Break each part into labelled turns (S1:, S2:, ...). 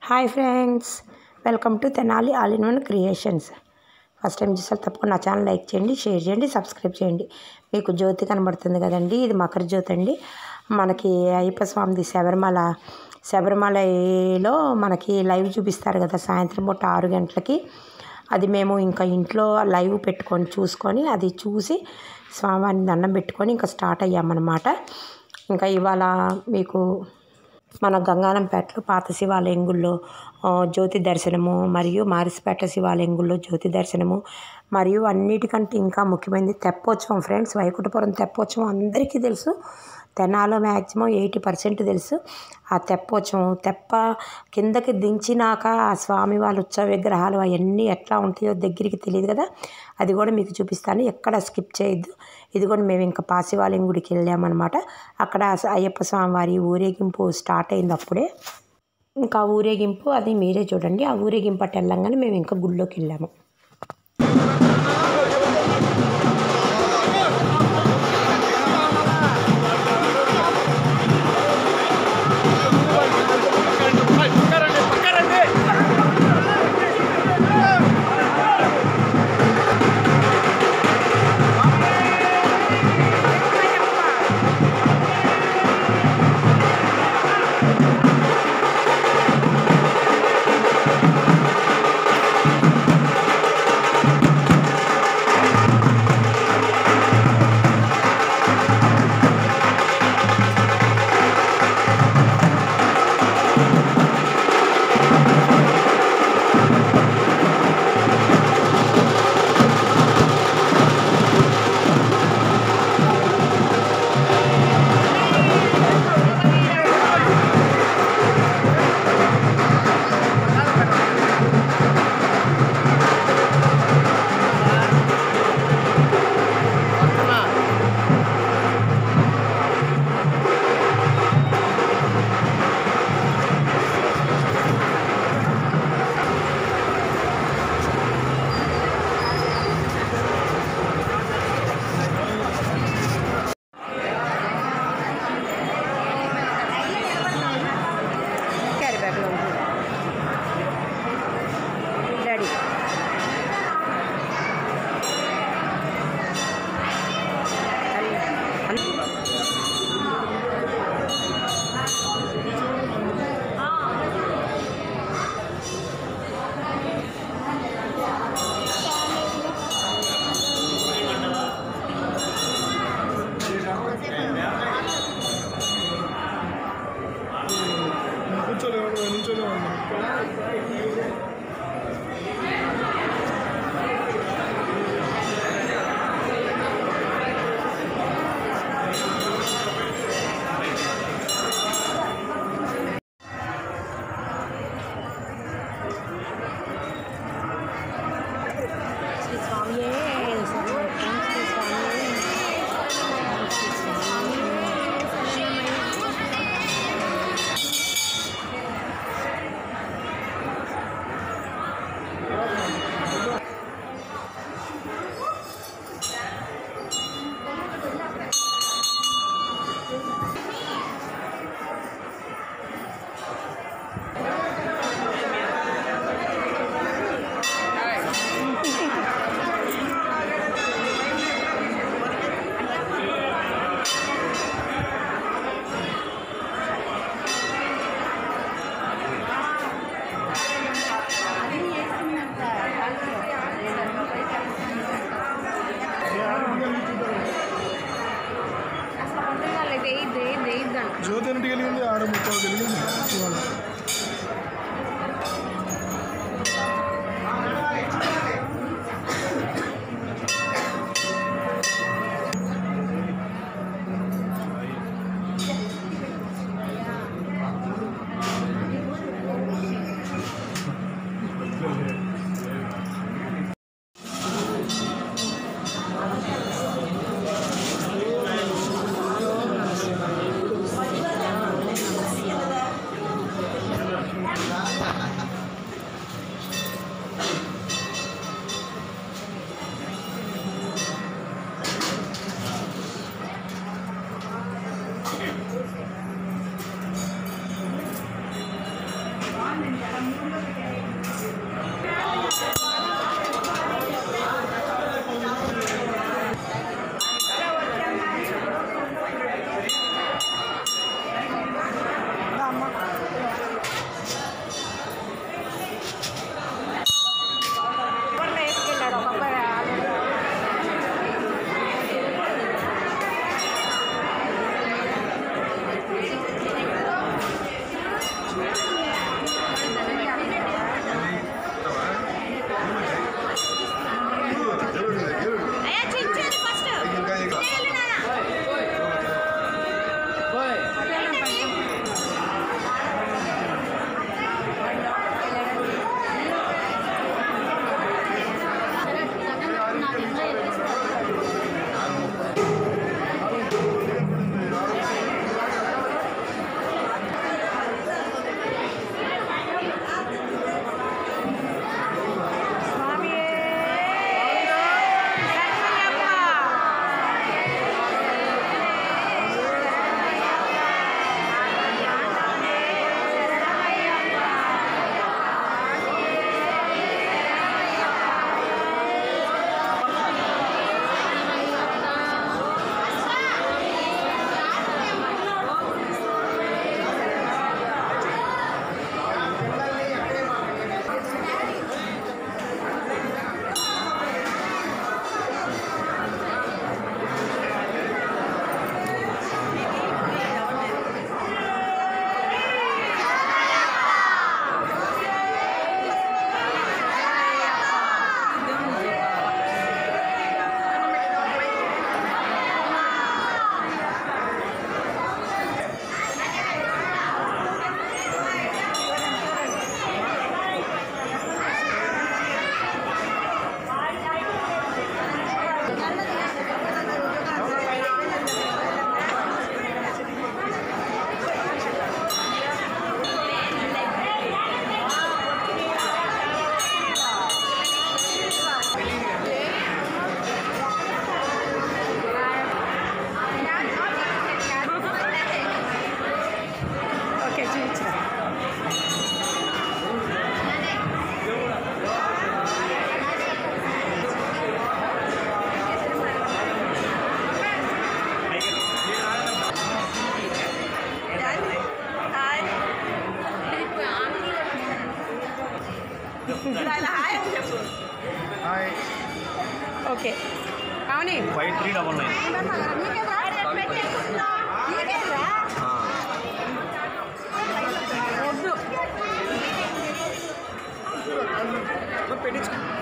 S1: Hi friends, welcome to Tenali all in one creations. First time చూసారు తప్పకుండా నా channel like చేయండి, షేర్ చేయండి, సబ్స్క్రైబ్ చేయండి. మీకు జ్యోతి కనబడుతుంది కదండి, ఇది మకర జ్యోతి అండి. మనకి అయ్యప్ప స్వామిది శబరిమలలో మనకి లైవ్ చూపిస్తారు కదా సాయంత్రం పూట 6 గంటలకి. అది మేము ఇంకా ఇంట్లో లైవ్ పెట్టుకొని చూసుకొని అది చూసి స్వామివారిని దండం పెట్టుకొని ఇంకా స్టార్ట్ అయ్యామన్నమాట. ఇంకా ఇవాళ మీకు మన గంగానంపేటలో పాత శివాలయం గుళ్ళో జ్యోతి దర్శనము, మరియు మారిస్పేట శివాలయం గుళ్ళో జ్యోతి దర్శనము, మరియు అన్నిటికంటే ఇంకా ముఖ్యమైనది తెప్పోత్సవం ఫ్రెండ్స్. వైకుంఠపురం తెప్పోత్సవం అందరికీ తెలుసు, తెనాలో మ్యాక్సిమం 80% తెలుసు. ఆ తెప్పోత్సవం కిందకి దించినాక ఆ స్వామి వాళ్ళ ఉత్సవ విగ్రహాలు అవన్నీ ఎట్లా ఉంటాయో దగ్గరికి తెలియదు కదా, అది కూడా మీకు చూపిస్తాను. ఎక్కడ స్కిప్ చేయొద్దు. ఇది కూడా మేము ఇంకా పాశివాలయం గుడికి వెళ్ళామన్నమాట. అక్కడ అయ్యప్ప స్వామి వారి ఊరేగింపు స్టార్ట్ అయింది అప్పుడే. ఇంకా ఊరేగింపు అది మీరే చూడండి. ఆ ఊరేగింపు అటు వెళ్ళంగానే మేము ఇంకా గుడిలోకి వెళ్ళాము. ఓకే అవును 55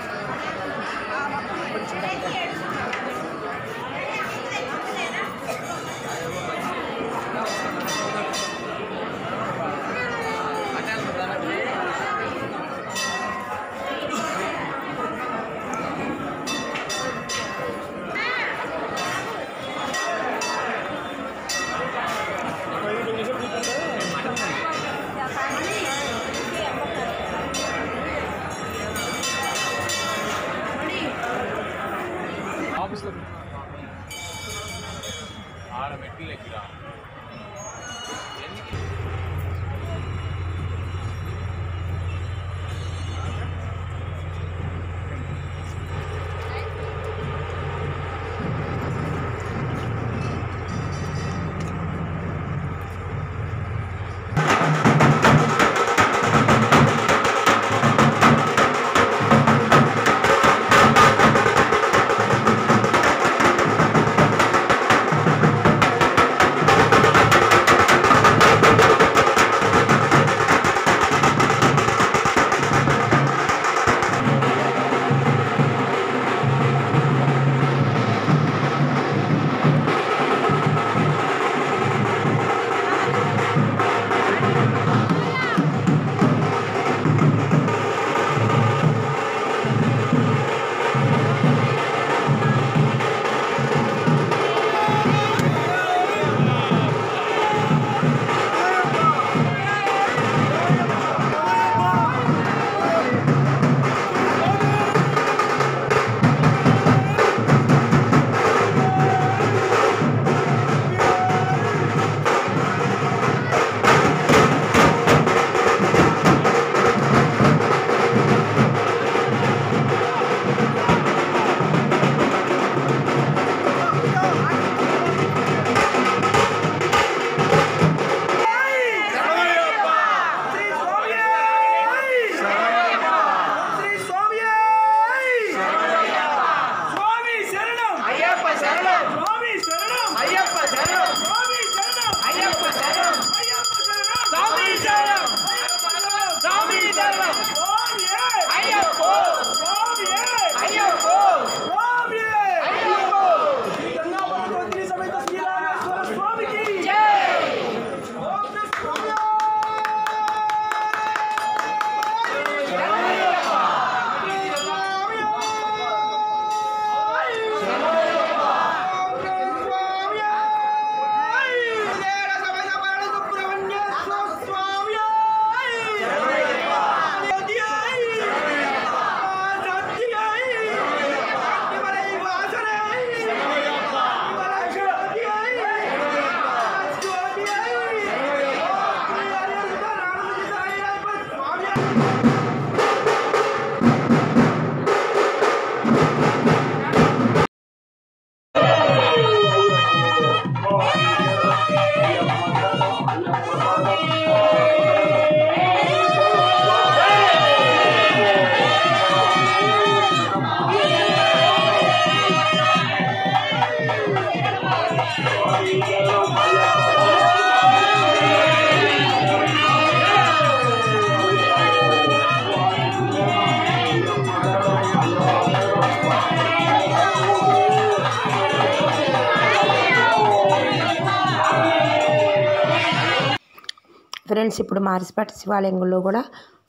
S1: ఫ్రెండ్స్ ఇప్పుడు మారిసిపేట శివాలయంలో కూడా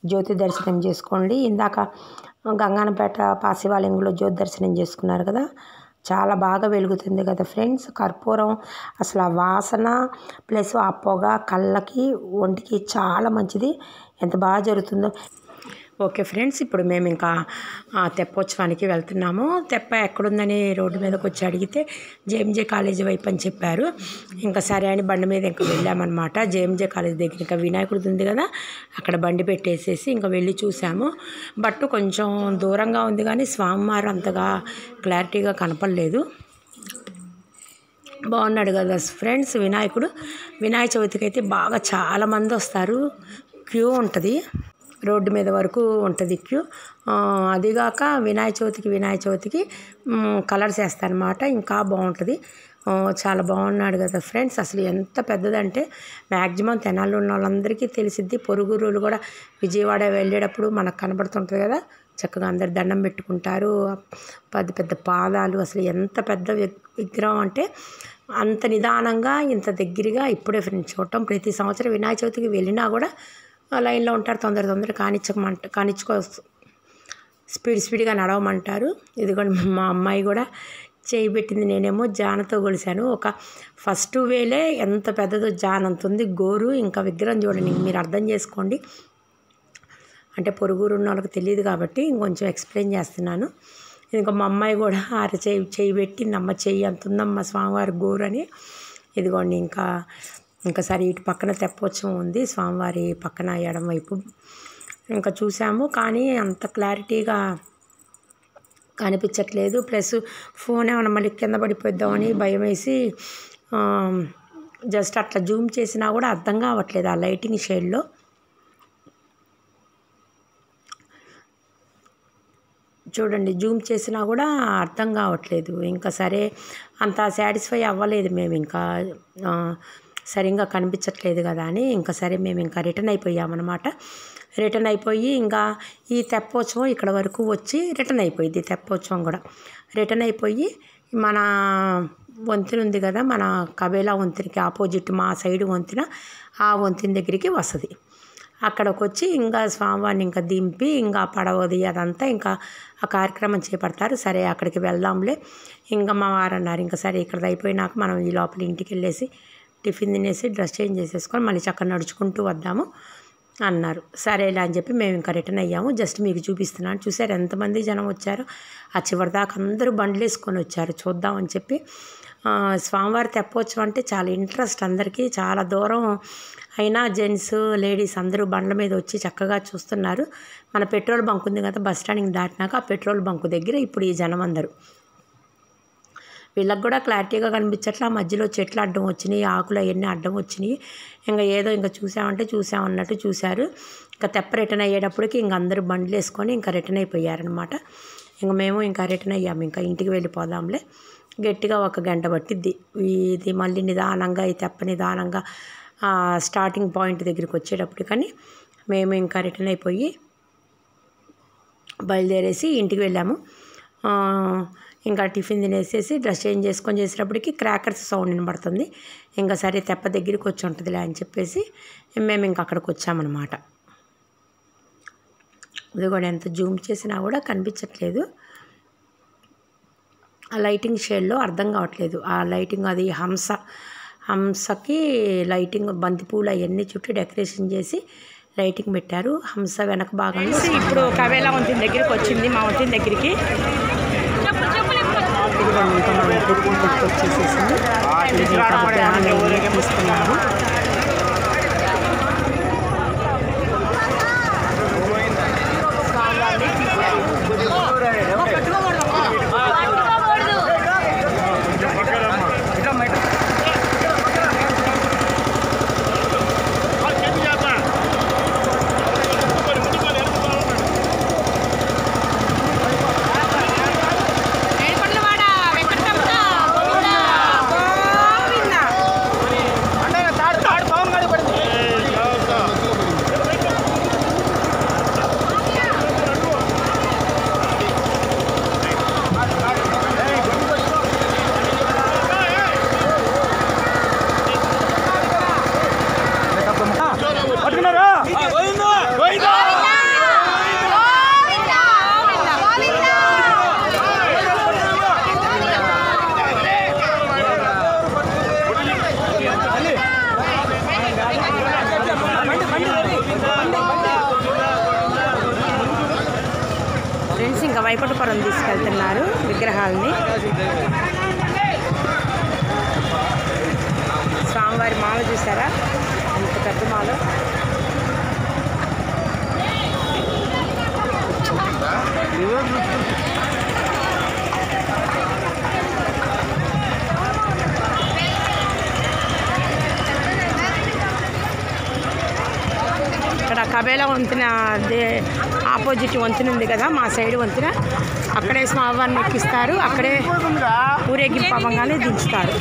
S1: జ్యోతి దర్శనం చేసుకోండి. ఇందాక గంగానపేట శివాలయంలో జ్యోతి దర్శనం చేసుకున్నారు కదా, చాలా బాగా వెలుగుతుంది కదా ఫ్రెండ్స్. కర్పూరం అసలు ఆ వాసన ప్లస్ ఆ పొగ కళ్ళకి ఒంటికి చాలా మంచిది. ఎంత బాగా జరుగుతుందో. ఓకే ఫ్రెండ్స్, ఇప్పుడు మేము ఇంకా తెప్పోత్సవానికి వెళ్తున్నాము. తెప్ప ఎక్కడుందని రోడ్డు మీదకి వచ్చి అడిగితే జేఎంజే కాలేజీ వైపు అని చెప్పారు. ఇంకా సరే అని బండి మీద ఇంకా వెళ్ళామన్నమాట. జేఎంజే కాలేజీ దగ్గర ఇంకా వినాయకుడిది ఉంది కదా, అక్కడ బండి పెట్టేసేసి ఇంకా వెళ్ళి చూసాము. బట్ కొంచెం దూరంగా ఉంది కానీ స్వామివారు అంతగా క్లారిటీగా కనపడలేదు. బాగున్నాడు కదా ఫ్రెండ్స్ వినాయకుడు. వినాయక చవితికి అయితే బాగా చాలామంది వస్తారు. క్యూ ఉంటుంది, రోడ్డు మీద వరకు ఉంటుంది క్యూ. అదిగాక వినాయక చవితికి కలర్స్ వేస్తారనమాట, ఇంకా బాగుంటుంది. చాలా బాగున్నాడు కదా ఫ్రెండ్స్. అసలు ఎంత పెద్దదంటే మ్యాక్సిమం తెనాల్లో ఉన్న వాళ్ళందరికీ తెలిసిద్ది. పొరుగురులు కూడా విజయవాడ వెళ్ళేటప్పుడు మనకు కనబడుతుంటుంది కదా, చక్కగా అందరు దండం పెట్టుకుంటారు. పెద్ద పెద్ద పాదాలు, అసలు ఎంత పెద్ద విగ్రహం అంటే అంత నిదానంగా ఇంత దగ్గరగా ఇప్పుడే ఫ్రెండ్స్ చూడటం. ప్రతి సంవత్సరం వినాయక చవితికి వెళ్ళినా కూడా లైన్లో ఉంటారు, తొందర కానిచ్చుకో స్పీడ్గా నడవమంటారు. ఇదిగోండి మా అమ్మాయి కూడా చేయి పెట్టింది, నేనేమో జానతో కొలిసాను. ఒక ఫస్ట్ వేలే ఎంత పెద్దదో జానంత ఉంది గోరు. ఇంకా విగ్రహం చూడండి, మీరు అర్థం చేసుకోండి. అంటే పొరుగురు ఉన్న వాళ్ళకి తెలియదు కాబట్టి ఇంకొంచెం ఎక్స్ప్లెయిన్ చేస్తున్నాను. ఇంకా మా అమ్మాయి కూడా చేయి పెట్టింది, అమ్మ చెయ్యి అంత ఉందమ్మ స్వామివారి గోరు అని. ఇదిగోండి ఇంకా సరే ఇటు పక్కన తెప్పోత్సవం ఉంది, స్వామివారి పక్కన ఎడం వైపు ఇంకా చూసాము. కానీ అంత క్లారిటీగా కనిపించట్లేదు. ప్లస్ ఫోన్ ఏమైనా మళ్ళీ కింద పడిపోద్దామని భయం వేసి జస్ట్ అట్లా జూమ్ చేసినా కూడా అర్థం కావట్లేదు ఆ లైటింగ్ షేడ్లో. చూడండి, జూమ్ చేసినా కూడా అర్థం కావట్లేదు. ఇంకా సరే అంత సాటిస్ఫై అవ్వలేదు మేము. ఇంకా సరిగ్గా కనిపించట్లేదు కదా అని ఇంకా సరే మేము ఇంకా రిటర్న్ అయిపోయామన్నమాట. రిటర్న్ అయిపోయి ఇంకా ఈ తెప్పోత్సవం ఇక్కడ వరకు వచ్చి రిటర్న్ అయిపోయింది. తెప్పోత్సవం కూడా రిటర్న్ అయిపోయి మన వంతెన ఉంది కదా, మన కబేలా వంతెనకి ఆపోజిట్ మా సైడ్ వంతెన, ఆ వంతెన దగ్గరికి వస్తుంది. అక్కడికి వచ్చి ఇంకా స్వామివారిని ఇంకా దింపి ఇంకా పడవది అదంతా ఇంకా ఆ కార్యక్రమం చేపడతారు. సరే అక్కడికి వెళ్దాంలే ఇంకా మా వారు అన్నారు. ఇంకా సరే ఇక్కడ అయిపోయినాక మనం ఈ లోపల ఇంటికి వెళ్ళేసి టిఫిన్ తినేసి డ్రెస్ చేంజ్ చేసేసుకొని మళ్ళీ చక్కగా నడుచుకుంటూ వద్దాము అన్నారు. సరేలే అని చెప్పి మేము ఇంకా రిటర్న్ అయ్యాము. జస్ట్ మీకు చూపిస్తున్నాను. చూసారు ఎంతమంది జనం వచ్చారు. ఆ చివరి దాకా అందరూ బండ్లు వేసుకొని వచ్చారు చూద్దామని చెప్పి. స్వామివారి తెప్పోత్సవం అంటే చాలా ఇంట్రెస్ట్ అందరికీ. చాలా దూరం అయినా జెంట్స్ లేడీస్ అందరూ బండ్ల మీద వచ్చి చక్కగా చూస్తున్నారు. మన పెట్రోల్ బంక్ ఉంది కదా, బస్ స్టాండింగ్ దాటినాక ఆ పెట్రోల్ బంక్ దగ్గర ఇప్పుడు ఈ జనం అందరూ. వీళ్ళకి కూడా క్లారిటీగా కనిపించట్లా, మధ్యలో చెట్లు అడ్డం వచ్చినాయి, ఆకులు అవన్నీ అడ్డం వచ్చినాయి. ఇంకా ఏదో ఇంకా చూసామన్నట్టు చూశారు. ఇంకా తెప్ప రిటర్న్ అయ్యేటప్పటికి ఇంక అందరూ బండ్లు వేసుకొని ఇంకా రిటర్న్ అయిపోయారనమాట. ఇంక మేము ఇంకా రిటర్న్ అయ్యాము. ఇంకా ఇంటికి వెళ్ళిపోదాంలే, గట్టిగా 1 గంట పట్టిద్ది. ఇది మళ్ళీ నిదానంగా ఈ తెప్ప నిదానంగా స్టార్టింగ్ పాయింట్ దగ్గరికి వచ్చేటప్పుడు. కానీ మేము ఇంకా రిటర్న్ అయిపోయి బయలుదేరేసి ఇంటికి వెళ్ళాము. ఇంకా టిఫిన్ తినేసేసి డ్రెస్ చేంజ్ చేసుకొని చేసేటప్పటికి క్రాకర్స్ సౌండ్ వినబడుతుంది. ఇంకా సరే తెప్ప దగ్గరికి వచ్చి ఉంటుందిలే అని చెప్పేసి మేము ఇంకా అక్కడికి వచ్చామన్నమాట. ఇది కూడా ఎంత జూమ్ చేసినా కూడా కనిపించట్లేదు. ఆ లైటింగ్ షేడ్లో అర్థం కావట్లేదు. ఆ లైటింగ్ అది హంసకి లైటింగ్ బంతిపూలు అవన్నీ చుట్టూ డెకరేషన్ చేసి లైటింగ్ పెట్టారు. హంస వెనక భాగంలో ఇప్పుడు కవేలా వంతెన దగ్గరికి వచ్చింది. మా వంతెన దగ్గరికి ఇంకా మా దగ్గరికి వచ్చేసేసింది. తీసుకున్నాము. ఇంకా వైకుంఠపురం తీసుకెళ్తున్నారు విగ్రహాలని. స్వామివారి మాల చూసారా, అంత పెద్ద మాల. ఇక్కడ కబేలా వంతెన ఆపోజిట్ వంతెన ఉంది కదా, మా సైడ్ వంతెన, అక్కడే స్వామివారిని ఎక్కిస్తారు, అక్కడే ఊరేగింపు అవ్వగానే దించుతారు.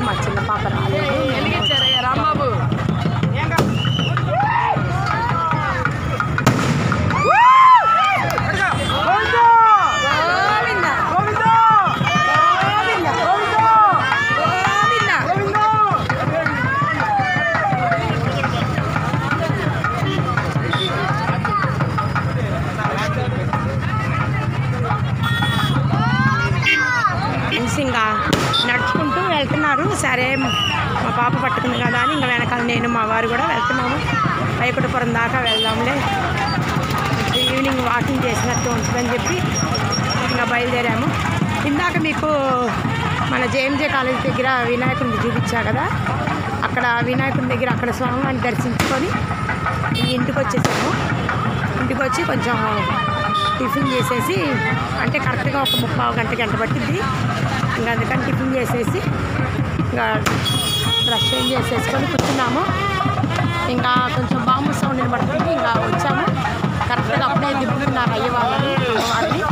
S1: మా చిన్న పాప రాలేదు. రాంబాబు ఇంకా నడుచుకుంటూ వెళ్తున్నారు. సరే మా పాప పట్టుకుంది కదా అని ఇంకా వెనకాల నేను మా వారు కూడా వెళ్తున్నాము. వైకుంఠపురం దాకా వెళ్దాంలే, ఈవినింగ్ వాకింగ్ చేసినట్టు ఉంటుందని చెప్పి ఇంకా బయలుదేరాము. ఇందాక మీకు మన జేఎంజే కాలేజ్ దగ్గర వినాయకుడిని చూపించా కదా, అక్కడ వినాయకుడి దగ్గర అక్కడ స్వామివారిని దర్శించుకొని ఇంటికి వచ్చేసాము. ఇంటికి వచ్చి కొంచెం టిఫిన్ చేసేసి, అంటే కరెక్ట్గా ఒక 30 గంట పట్టింది. ఇంకా అందుకని టిఫిన్ చేసేసి ఇంకా బ్రష్ చేంజ్ చేసేసుకొని కూర్చున్నాము. ఇంకా కొంచెం బాంబు సౌండ్ పడుతుంది, ఇంకా వచ్చాము. కరెక్ట్గా అప్పుడే దింపుతున్నారు అయ్యే వాళ్ళని వారిని.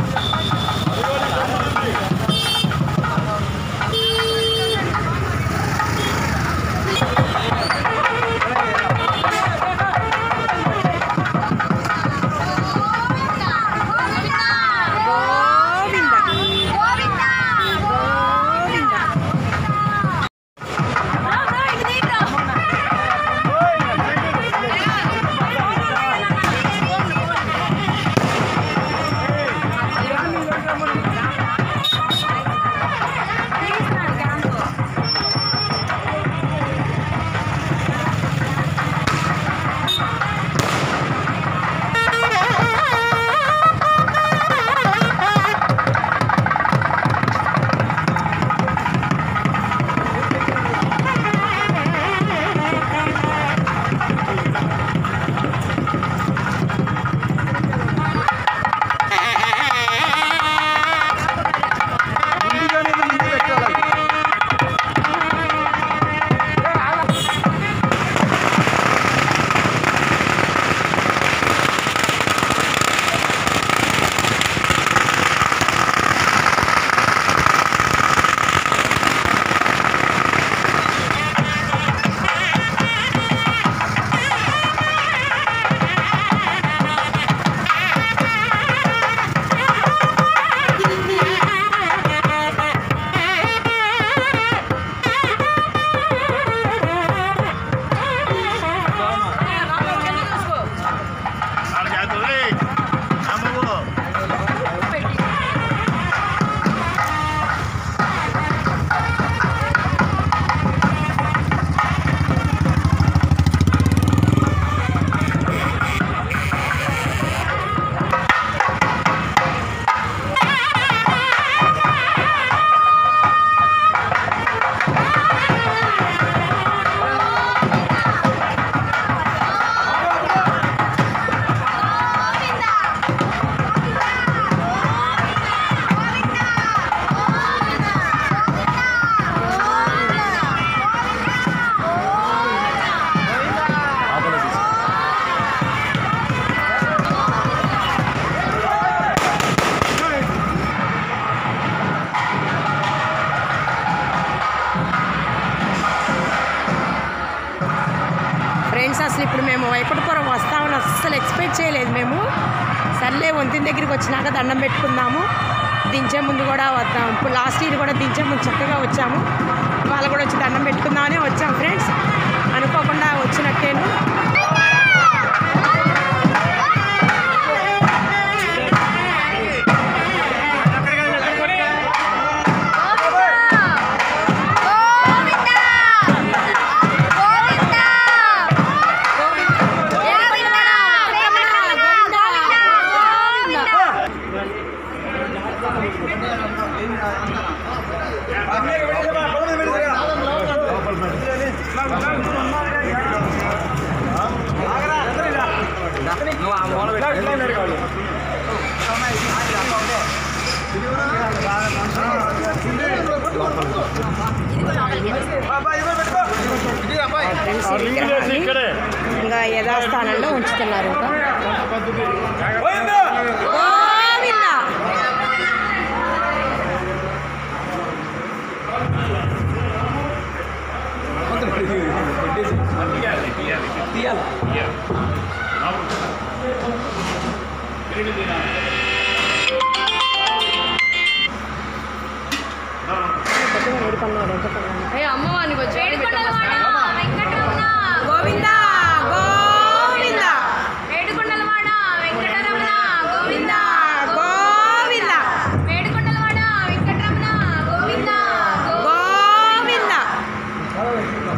S1: ఫ్రెండ్స్ అసలు ఇప్పుడు మేము వైకుంఠపురం వస్తామని అస్సలు ఎక్స్పెక్ట్ చేయలేదు మేము. సర్లే వంతెన దగ్గరికి వచ్చినాక దండం పెట్టుకుందాము, దించే ముందు కూడా వద్దాం. ఇప్పుడు లాస్ట్ ఇయర్ కూడా దించే ముందు చక్కగా వచ్చాము. వాళ్ళు కూడా వచ్చి దండం పెట్టుకుందామని వచ్చాం ఫ్రెండ్స్. అనుకోకుండా వచ్చినట్టేను. ఇంకా యథాస్థానంలో ఉంచుతున్నారు. అమ్మవారిని వచ్చి గోవిందా గోవిందా వేడుకొండలవాడ వెంకటరమణ గోవిందా గోవిందా వేడుకొండలవాడ వెంకటరమణ గోవిందా గోవిందా గోవిందా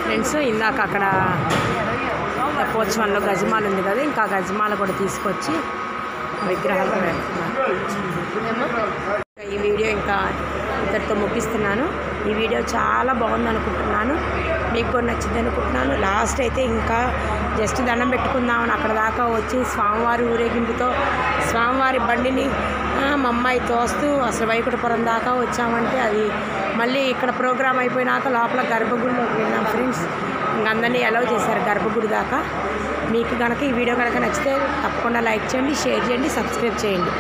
S1: ఫ్రెండ్స్, ఇందాక అక్కడ పోచవన్లో గజమాల ఉంది కదా, ఇంకా గజమాల కూడా తీసుకొచ్చి విగ్రహాలు పెడుతున్నారు. ఈ వీడియో ఇంకా ఇద్దరితో ముగిస్తున్నాను. ఈ వీడియో చాలా బాగుంది అనుకుంటున్నాను, మీకు కూడా నచ్చింది అనుకుంటున్నాను. లాస్ట్ అయితే ఇంకా జస్ట్ దండం పెట్టుకుందామని అక్కడ దాకా వచ్చి స్వామివారి ఊరేగింపుతో స్వామివారి బండిని మా అమ్మాయి తోస్తూ అసలు వైకుంఠపురం దాకా వచ్చామంటే అది మళ్ళీ ఇక్కడ ప్రోగ్రామ్ అయిపోయినాక లోపల గర్భగుడిలోకి వెళ్ళాం ఫ్రెండ్స్. ఇంక అందరినీ అలౌ చేశారు గర్భగుడి దాకా. మీకు కనుక ఈ వీడియో కనుక నచ్చితే తప్పకుండా లైక్ చేయండి, షేర్ చేయండి, సబ్స్క్రైబ్ చేయండి.